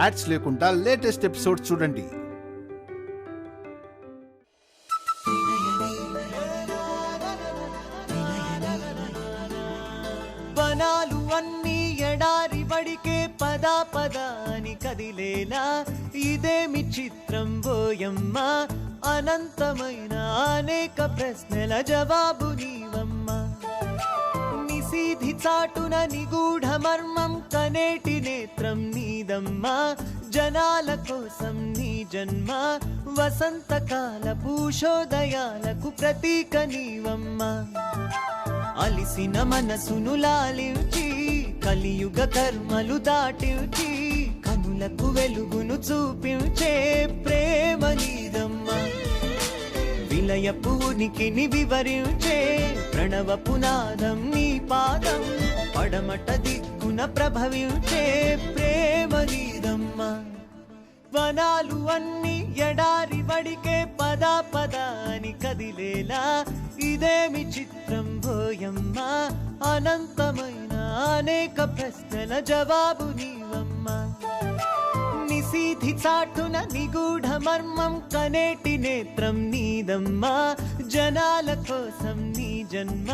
Ads లేకుండా latest episodes చూడండి. వనాలు అన్నీ ఎడారి బడికే పదా పదా అని కదిలేలా ఇదేమి చిత్రం బోయమ్మ, అనంతమైన అనేక ప్రశ్నల జవాబు నీవమ్మ. నిశీధి చాటున నిగూఢ మర్మం కనేటి నేత్రం నీదమ్మా, జనాల కోసం నీ జన్మ వసంతకాల పూషోదయాలకు ప్రతీక నీవమ్మ. అలిసిన మనసును లాలించి కలియుగ కర్మలు దాటించి కనులకు వెలుగును చూపించే ప్రేమ నీదమ్మా. విలయపు ఉనికిని వివరించే ప్రణవ పునాదం నీ పాదం, పడమట దిక్కున ప్రభవించే ప్రేమ నీదమ్మా. వనాలు అన్ని ఎడారి వడికే పదా పదా అని కదిలేలా ఇదేమి చిత్రం బోయమ్మ, అనంతమైన అనేక ప్రశ్నల జవాబు నీవమ్మ. నిశీధి చాటున నిగూఢ మర్మం కనేటి నేత్రం నీదమ్మా, జనాల కోసం నీ జన్మ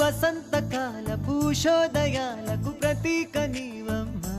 వసంతకాల పూషోదయాలకు ప్రతీక నీవమ్మా.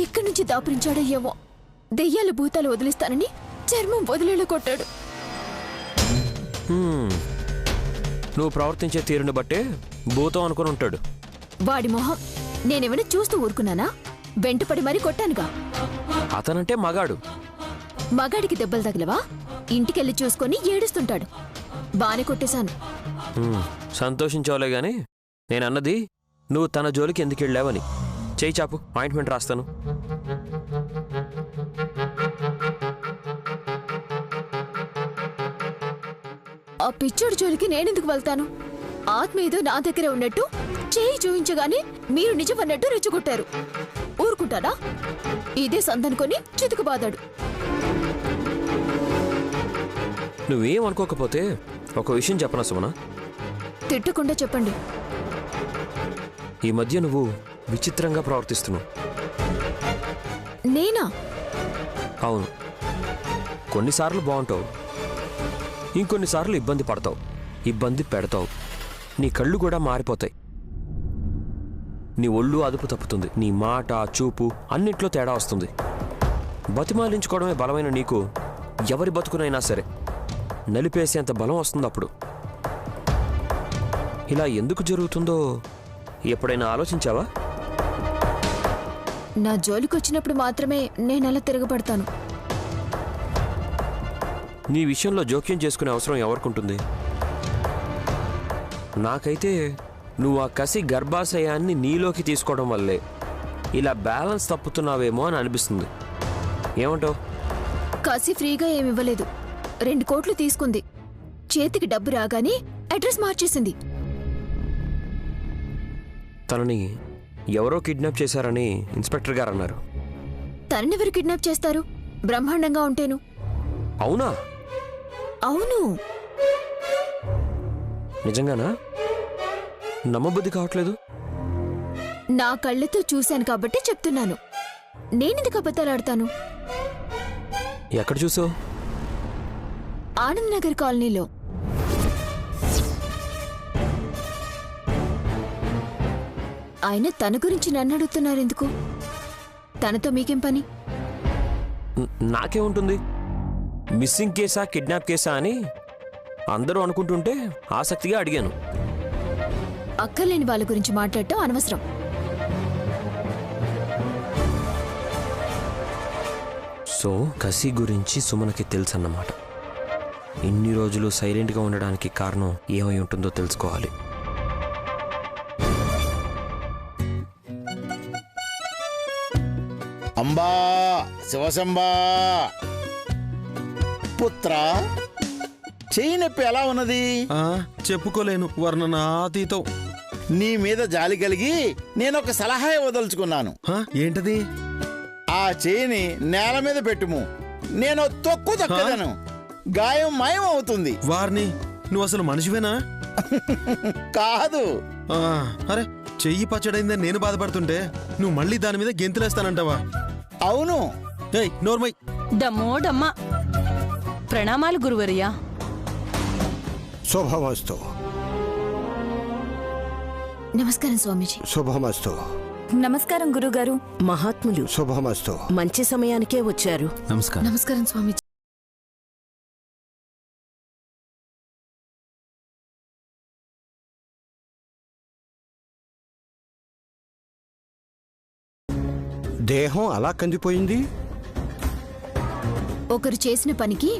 ఎక్కడి నుంచి దాపురించాడో ఏమో, దెయ్యాలు భూతాలు వదిలిస్తానని చర్మం వదిలేలా కొట్టాడు. నువ్వు ప్రవర్తించే తీరుని బట్టే భూతం అనుకుని ఉంటాడు. వాడి మొహం నేనేమైనా చూస్తూ ఊరుకున్నానా? వెంటపడి మరీ కొట్టానుగా. అతనంటే మగాడు. మగాడికి దెబ్బలు తగిలవా? ఇంటికెళ్ళి చూసుకొని ఏడుస్తుంటాడు. బానే కొట్టేశాను. సంతోషించవలే గాని నేనన్నది నువ్వు తన జోలికి ఎందుకు వెళ్ళావని. చేయి చాపు, ఆయింట్మెంట్ రాస్తాను. ఆ పిచ్చోడి జోలికి నేనెందుకు వెళ్తాను? ఆత్మ ఏదో నా దగ్గరే ఉన్నట్టు చేయి చూయించగానే మీరు నిజం అన్నట్టు రెచ్చగొట్టారు. ఊరుకుంటానా? ఇదే సందనుకొని చితుకుబాదాడు. నువ్వేం అనుకోకపోతే ఒక విషయం చెప్పనా సుమనా? తిట్టకుండా చెప్పండి. ఈ మధ్య నువ్వు విచిత్రంగా ప్రవర్తిస్తున్నావు. నేనా? అవును. కొన్నిసార్లు బాగుంటావు, ఇంకొన్నిసార్లు ఇబ్బంది పడతావు, ఇబ్బంది పెడతావు. నీ కళ్ళు కూడా మారిపోతాయి. నీ ఒళ్ళు అదుపు తప్పుతుంది. నీ మాట, చూపు అన్నిట్లో తేడా వస్తుంది. బతిమాలించుకోవడమే బలమైన నీకు ఎవరి బతుకునైనా సరే నలిపేసేంత బలం వస్తుంది అప్పుడు. ఇలా ఎందుకు జరుగుతుందో ఎప్పుడైనా ఆలోచించావా? నా జోలికొచ్చినప్పుడు మాత్రమే నేనలా తిరగబడతాను. నీ విషయంలో జోక్యం చేసుకునే అవసరం ఎవరికుంటుంది? నాకైతే నువ్వు ఆ కసి గర్భాశయాన్ని నీలోకి తీసుకోవడం వల్లే ఇలా బ్యాలెన్స్ తప్పుతున్నావేమో అని అనిపిస్తుంది. ఏమంటావు? కాసి ఫ్రీగా ఏమివ్వలేదు. 2 కోట్లు తీసుకుంది. చేతికి డబ్బు రాగానే అడ్రస్ మార్చేసింది. తనని ఎవరో కిడ్నాప్ చేశారని ఇన్స్పెక్టర్ గారు అన్నారు. తననెవరు కిడ్నాప్ చేస్తారు? బ్రహ్మాండంగా ఉంటేను. అవునా? అవును. నిజంగానా? నమ్మబుద్ధి కావట్లేదు. నా కళ్ళతో చూశాను కాబట్టి చెప్తున్నాను. నేనెందుకు అబద్ధాలాడతాను? ఎక్కడ చూసావు? ఆనంద్ నగర్ కాలనీలో. ఆయన తన గురించి నన్ను అడుగుతున్నారెందుకు? తనతో మీకేం పని? నాకే ఉంటుంది. మిస్సింగ్ కేసా కిడ్నాప్ కేసా అని అందరూ అనుకుంటుంటే ఆసక్తిగా అడిగాను. అక్కర్లేని వాళ్ళ గురించి మాట్లాడటం అనవసరం. సో కసి గురించి సుమనకి తెలుసన్నమాట. ఇన్ని రోజులు సైలెంట్గా ఉండడానికి కారణం ఏమై ఉంటుందో తెలుసుకోవాలి. అంబా శివశంబా పుత్ర, చెయ్యి నొప్పి ఎలా ఉన్నది? చెప్పుకోలేను, వర్ణనాతీతం. నీ మీద జాలి కలిగి నేనొక సలహా ఇవ్వదలుచుకున్నాను. ఏంటది? ఆ చెయ్యిని నేల మీద పెట్టుము. నేను తొక్కు తొక్కదను, గాయం మాయం అవుతుంది. వారిని నువ్వు అసలు మనిషివేనా? కాదు, ఆ, అరే చెయ్యి పచ్చడైందని నేను బాధపడుతుంటే నువ్వు మళ్ళీ దాని మీద గెంతులేస్తానంటావా? అవును. ఏయ్ నోర్మై. డమ్మా ప్రణామాలు గురువర్యా. శుభమస్తు. నమస్కారం స్వామీజీ. శుభమస్తు. నమస్కారం గురుగారు. మహాత్ములు శుభమస్తు. మంచి సమయానికే వచ్చారు. నమస్కారం. నమస్కారం స్వామీజీ. దేహం అలా కందిపోయింది. ఒకరు చేసిన పనికి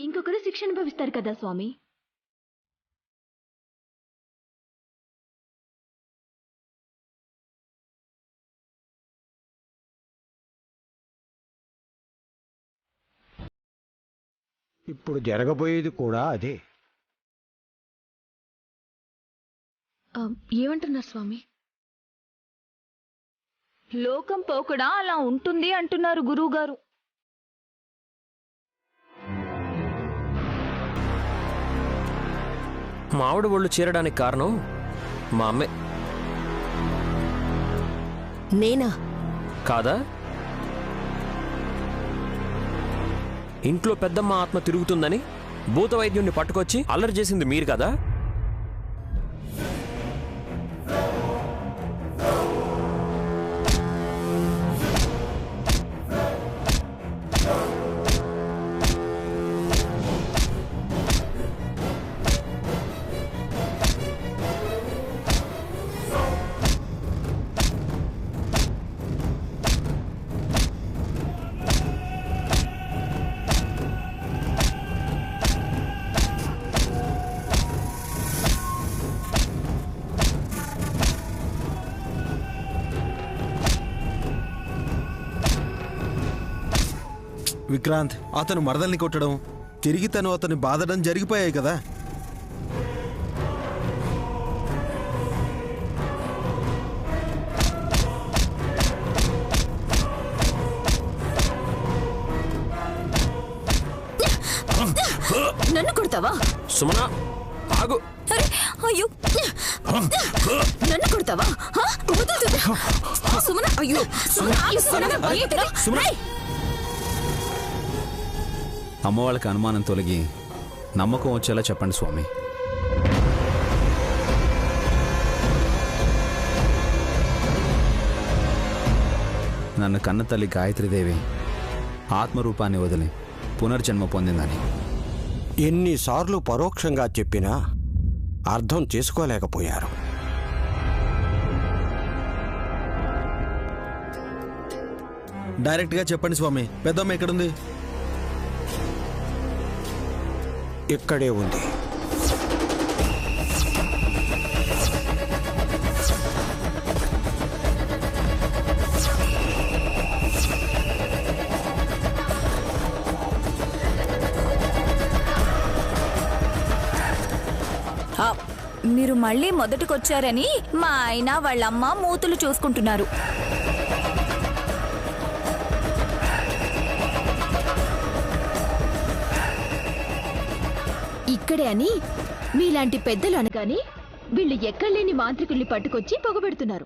ఇంకొకరు శిక్ష అనుభవిస్తారు కదా స్వామి. ఇప్పుడు జరగబోయేది కూడా అదే. ఏమంటున్నారు స్వామి? లోకం పోకడా అలా ఉంటుంది అంటున్నారు గురువుగారు. మా ఆవిడ ఒళ్ళు చీరడానికి కారణం మా అమ్మే నేనా? కాదా? ఇంట్లో పెద్దమ్మ ఆత్మ తిరుగుతుందని భూత వైద్యుణ్ణి పట్టుకొచ్చి అల్లరి చేసింది మీరు కదా? విక్రాంత్ అతను మరదల్ని కొట్టడం, తిరిగి తను అతన్ని బాధడం జరిగిపోయాయి కదా. నన్ను కొడతావా? సుమనా ఆగు. అయ్యో, నన్ను కొడతావా? సుమన, అయ్యో అమ్మ వాళ్ళకి అనుమానం తొలగి నమ్మకం వచ్చేలా చెప్పండి స్వామి. నన్ను కన్న తల్లి గాయత్రీదేవి ఆత్మరూపాన్ని వదిలి పునర్జన్మ పొందిందని ఎన్నిసార్లు పరోక్షంగా చెప్పినా అర్థం చేసుకోలేకపోయారు. డైరెక్ట్ గా చెప్పండి స్వామి, పెద్దమ్మ ఎక్కడుంది? ఇక్కడే ఉంది. మీరు మళ్ళీ మొదటికొచ్చారని మా ఆయన వాళ్ళమ్మ మూతులు చూసుకుంటున్నారు. ఇక్కడే అని మీలాంటి పెద్దలు అనగానే వీళ్ళు ఎక్కడలేని మాంత్రికుల్ని పట్టుకొచ్చి పొగబెడుతున్నారు.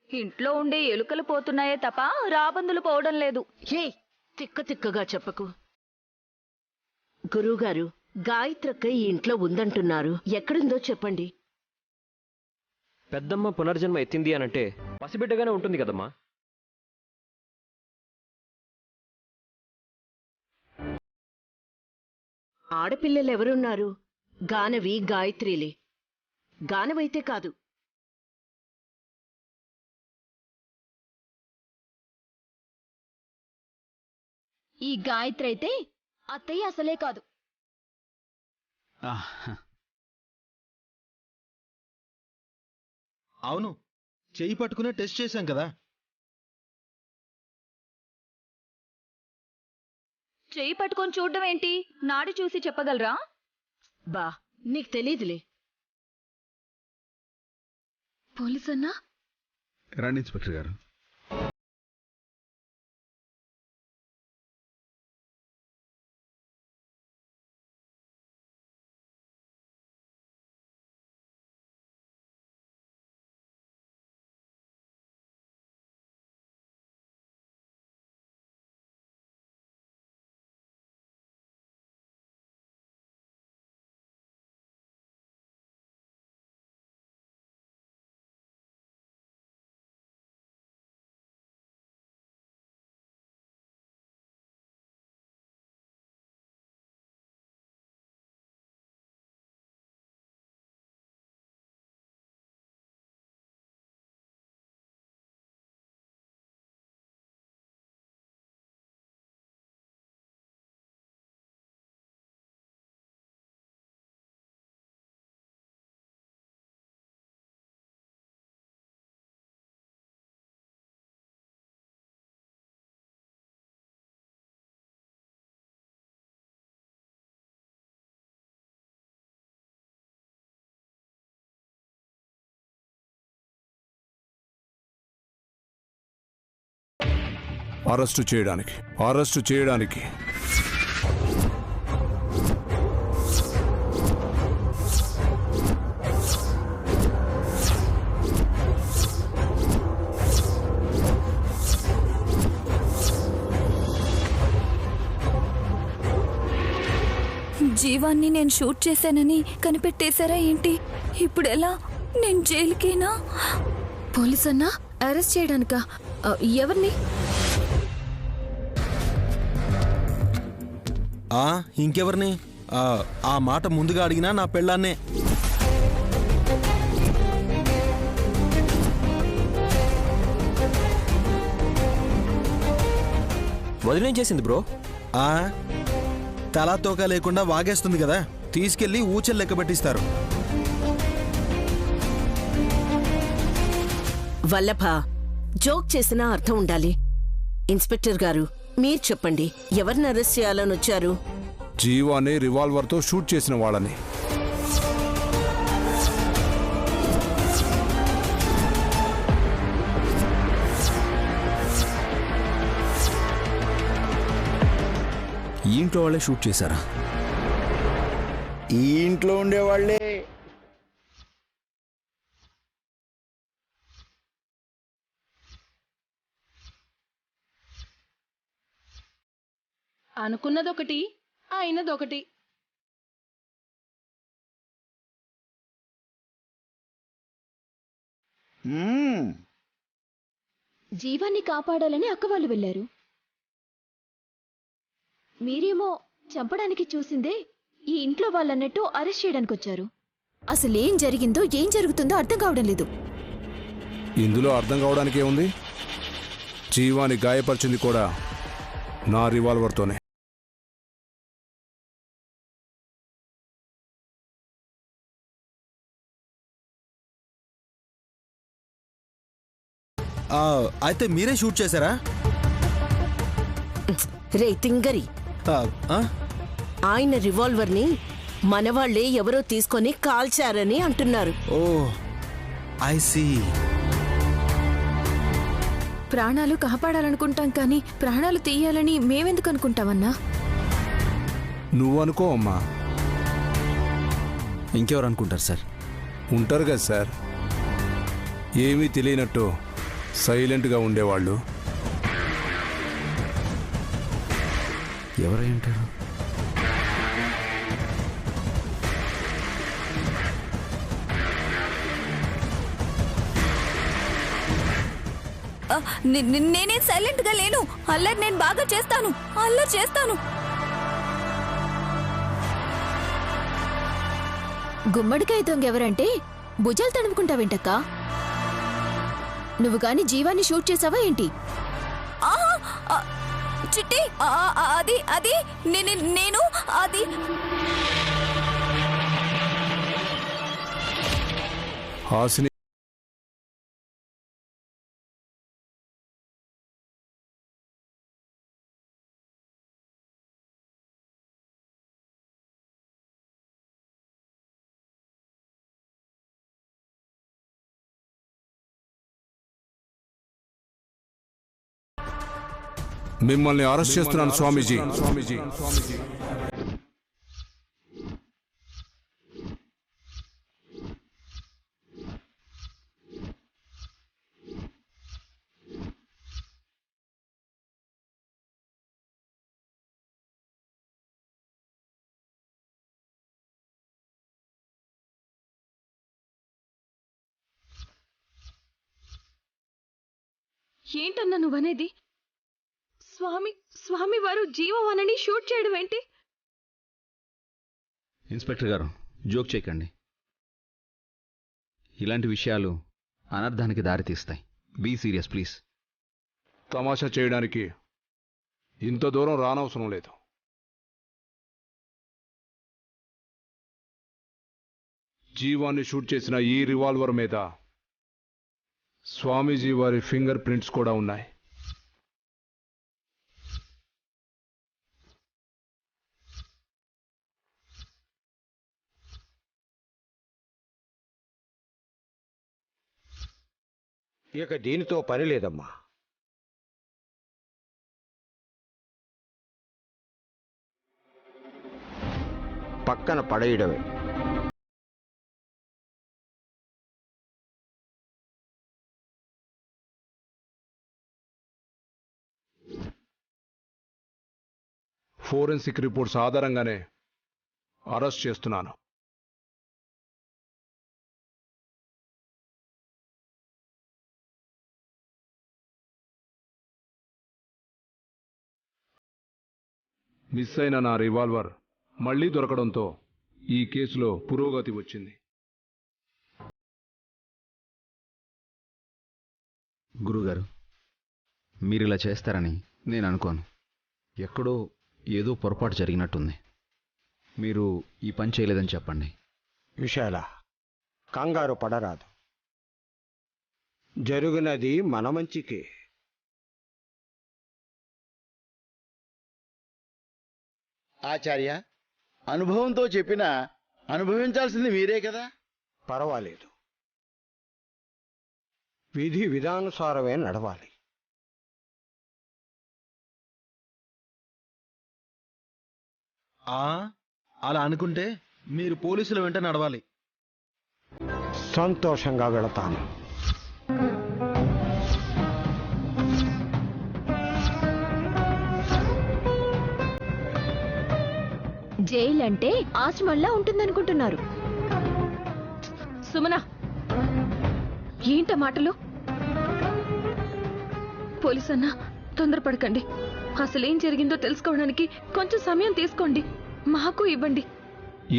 ఇంట్లో ఉండే ఎలుకలు పోతున్నాయే తప్ప రాబందులు పోవడం లేదు. హే, తిక్కగా చెప్పకు. గురువుగారు, గాయత్రక్క ఈ ఇంట్లో ఉందంటున్నారు. ఎక్కడుందో చెప్పండి. పెద్దమ్మ పునర్జన్మ ఎత్తింది అనంటే పసిబిడ్డగానే ఉంటుంది కదమ్మా. ఆడపిల్లలెవరున్నారు? గానవి, గాయత్రిలే. గానవైతే కాదు. ఈ గాయత్రి అయితే అత్తయ్య అసలే కాదు. అవును, చెయ్యి పట్టుకునే టెస్ట్ చేశాం కదా. చెయ్యి పట్టుకొని చూడడం ఏంటి? నాడి చూసి చెప్పగలరా? బా, నీకు తెలీదులే. పోలీస్ అన్నా? రండి ఇన్స్పెక్టర్ గారు. అరెస్టు చేయడానికి జీవాన్ని నేను షూట్ చేశానని కనిపెట్టేశారా ఏంటి? ఇప్పుడు ఎలా? నేను జైలుకేనా? పోలీస్ అన్నా అరెస్ట్ చేయడానికా? ఎవరిని? ఇంకెవరిని? ఆ మాట ముందుగా అడిగినా నా పెళ్ళాన్నే. వదిలేం చేసింది బ్రో? తలా తోక లేకుండా వాగేస్తుంది కదా, తీసుకెళ్లి ఊచలు లెక్క పెట్టిస్తారు. వల్లభ, జోక్ చేసినా అర్థం ఉండాలి. ఇన్స్పెక్టర్ గారు, మీరు చెప్పండి, ఎవరిని అరెస్ట్ చేయాలని వచ్చారు? జీవాని రివాల్వర్తో షూట్ చేసిన వాళ్ళని. ఈ ఇంట్లో వాళ్ళే షూట్ చేశారా? ఈ ఇంట్లో ఉండేవాళ్లే. అనుకున్నదొకటి, అయినదొకటి. జీవాన్ని కాపాడాలని అక్క వాళ్ళు వెళ్ళారు. మీరేమో చంపడానికి చూసిందే ఈ ఇంట్లో వాళ్ళన్నట్టు అరెస్ట్ చేయడానికి వచ్చారు. అసలేం జరిగిందో ఏం జరుగుతుందో అర్థం కావడం లేదు. ఇందులో అర్థం కావడానికి ఏముంది? జీవాన్ని గాయపరిచింది కూడా నా రివాల్వర్తోనే. అయితే మీరే షూట్ చేశారా? రే తింగరి, ఆయన రివాల్వర్ ని మనవాళ్లే ఎవరో తీసుకొని కాల్చారని అంటున్నారు. ఓ ఐ సీ. ప్రాణాలు కాపాడాలనుకుంటాం కానీ ప్రాణాలు తీయాలని మేమెందుకు అనుకుంటామన్నా? నువ్వనుకో అమ్మా. ఇంకెవరు అనుకుంటారు సార్? ఉంటారు కదా సార్, ఏమీ తెలియనట్టు సైలెంట్గా ఉండేవాళ్ళు. ఎవరై ఉంటారు? నేనే సైలెంట్ గా లేను. అల్లరి నేను బాగా చేస్తాను, అల్లరి చేస్తాను. గుమ్మడికాయ దొంగ ఎవరంటే భుజాలు తడుముకుంటావేంటక్కా? నువ్వు గాని జీవాన్ని షూట్ చేసావా ఏంటి? చిట్టి, అది అది నేను అది హాసిని మిమ్మల్ని అరెస్ట్ చేస్తున్నాను స్వామీజీ. ఏంటన్నా నువ్వనేది? స్వామి వారు జీవవనని షూట్ చేయడం ఏంటి? ఇన్స్పెక్టర్ గారు, జోక్ చేయకండి. ఇలాంటి విషయాలు అనర్థానికి దారితీస్తాయి. Be serious please. తమాషా చేయడానికి ఇంత దూరం రానవసరం లేదు. జీవాన్ని షూట్ చేసిన ఈ రివాల్వర్ మీద స్వామీజీ వారి ఫింగర్ ప్రింట్స్ కూడా ఉన్నాయి. ఇక దీనితో పని లేదమ్మా. పక్కన పడేయడమే. ఫోరెన్సిక్ రిపోర్ట్స్ ఆధారంగానే అరెస్ట్ చేస్తున్నాను. మిస్ అయిన నా రివాల్వర్ మళ్లీ దొరకడంతో ఈ కేసులో పురోగతి వచ్చింది. గురుగారు, మీరిలా చేస్తారని నేను అనుకోను. ఎక్కడో ఏదో పొరపాటు జరిగినట్టుంది. మీరు ఈ పని చేయలేదని చెప్పండి. విశాల, కంగారు పడరాదు. జరుగునది మన మంచికే. ఆచార్య, అనుభవంతో చెప్పినా అనుభవించాల్సింది మీరే కదా. పర్వాలేదు, విధి విధానుసారమే నడవాలి. అలా అనుకుంటే మీరు పోలీసుల వెంట నడవాలి. సంతోషంగా వెళతాను. జైలు అంటే ఆశ్రమంలా ఉంటుందనుకుంటున్నారు. సుమన, ఏంట మాటలు? పోలీస్ అన్నా, తొందరపడకండి. అసలేం జరిగిందో తెలుసుకోవడానికి కొంచెం సమయం తీసుకోండి. మాకు ఇవ్వండి.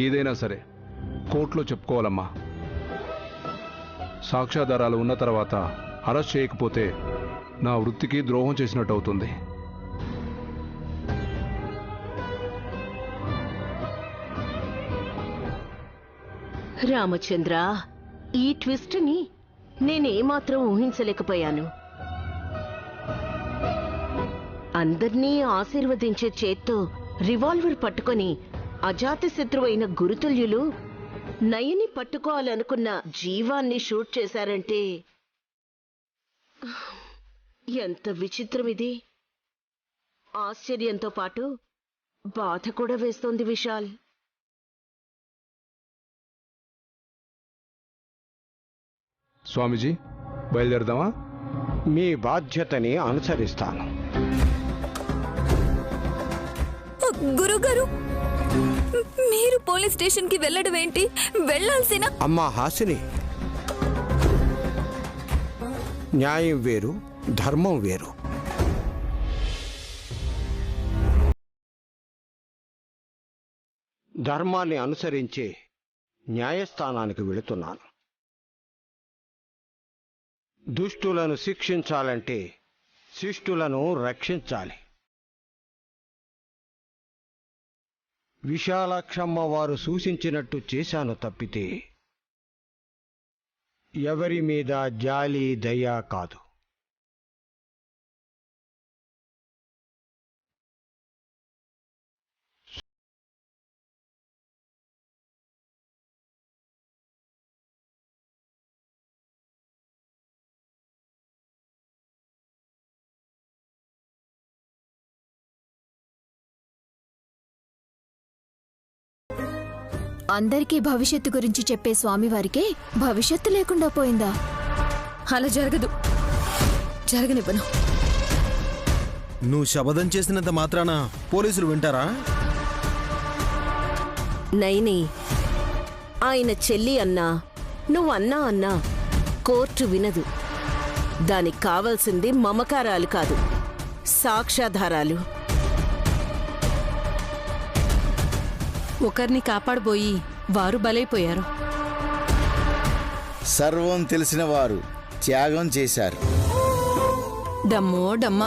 ఏదైనా సరే కోర్టులో చెప్పుకోవాలమ్మా. సాక్ష్యాధారాలు ఉన్న తర్వాత అరెస్ట్ చేయకపోతే నా వృత్తికి ద్రోహం చేసినట్టు అవుతుంది. రామచంద్ర, ఈ ట్విస్ట్ని నేనేమాత్రం ఊహించలేకపోయాను. అందర్నీ ఆశీర్వదించే చేత్తో రివాల్వర్ పట్టుకొని అజాతశత్రువైన గురుతుల్యులు నయని పట్టుకోవాలనుకున్న జీవాన్ని షూట్ చేశారంటే ఎంత విచిత్రం ఇది. ఆశ్చర్యంతో పాటు బాధ కూడా వేస్తోంది విశాల్. స్వామీజీ, బయలుదేరదామా? మీ బాధ్యతని అనుసరిస్తాను. గురుగారు, మీరు పోలీస్ స్టేషన్ కి వెళ్ళడం ఏంటి? వెళ్ళాల్సిన. అమ్మా హాసిని, న్యాయం వేరు, ధర్మం వేరు. ధర్మాన్ని అనుసరించే న్యాయస్థానానికి వెళుతున్నాను. దుష్టులను శిక్షించాలంటే శిష్టులను రక్షించాలి. విశాలాక్షమ్మ వారు సూచించినట్టు చేశాను తప్పితే ఎవరి మీద జాలి దయ కాదు. అందరికీ భవిష్యత్తు గురించి చెప్పే స్వామివారికి భవిష్యత్తు లేకుండా పోయిందా? అలా జరగదు, జరగనివ్వను. నువ్వు శపథం చేసినంత మాత్రాన పోలీసులు వింటారా? నైని, ఆయన చెల్లి అన్నా నువ్వు అన్నా కోర్టు వినదు. దానికి కావాల్సింది మమకారాలు కాదు, సాక్ష్యాధారాలు. ఒకరిని కాపాడబోయి వారు బలైపోయారు. సర్వం తెలిసిన వారు త్యాగం చేశారు. డమ్మో డమ్మ.